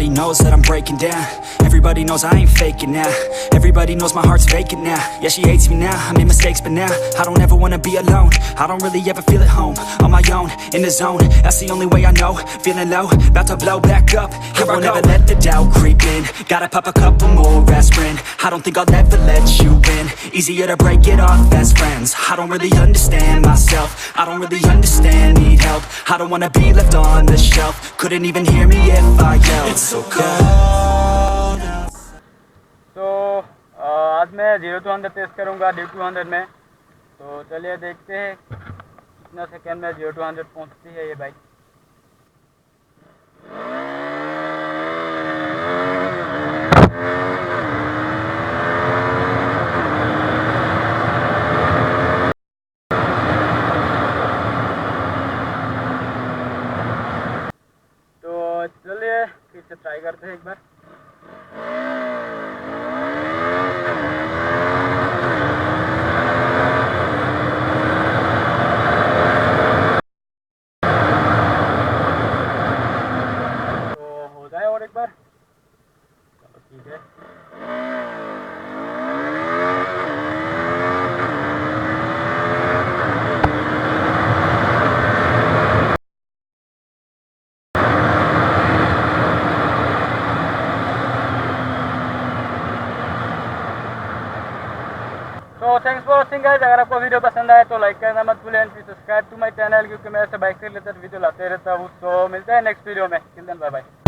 Everybody knows that I'm breaking down. Everybody knows I ain't faking now. Everybody knows my heart's vacant now. Yeah, she hates me now, I made mistakes but now I don't ever wanna be alone. I don't really ever feel at home. On my own, in the zone, that's the only way I know. Feeling low, about to blow back up. Here I won't ever let the doubt creep in. Gotta pop a couple more aspirin. I don't think I'll ever let you in. Easier to break it off best friends. I don't really understand myself. I don't really understand, need help. I don't wanna be left on the shelf. Couldn't even hear me if I yelled. It's so cold. तो आज मैं 0-100 test करूँगा D200 में। तो चलिए देखते हैं कितना सेकेंड में 0-100 पहुँचती है ये बाइक। तो चलिए फिर से ट्राई करते हैं एक बार। और एक बार चलो ठीक है। तो थैंक्स फॉर वॉचिंग गाइस। अगर आपको वीडियो पसंद आए तो लाइक करना मत भूलें and please subscribe to my channel, क्योंकि मैं ऐसे बाइक से रिलेटेड वीडियो लाते रहता हूँ। तो मिलते हैं नेक्स्ट वीडियो में। Till then bye bye.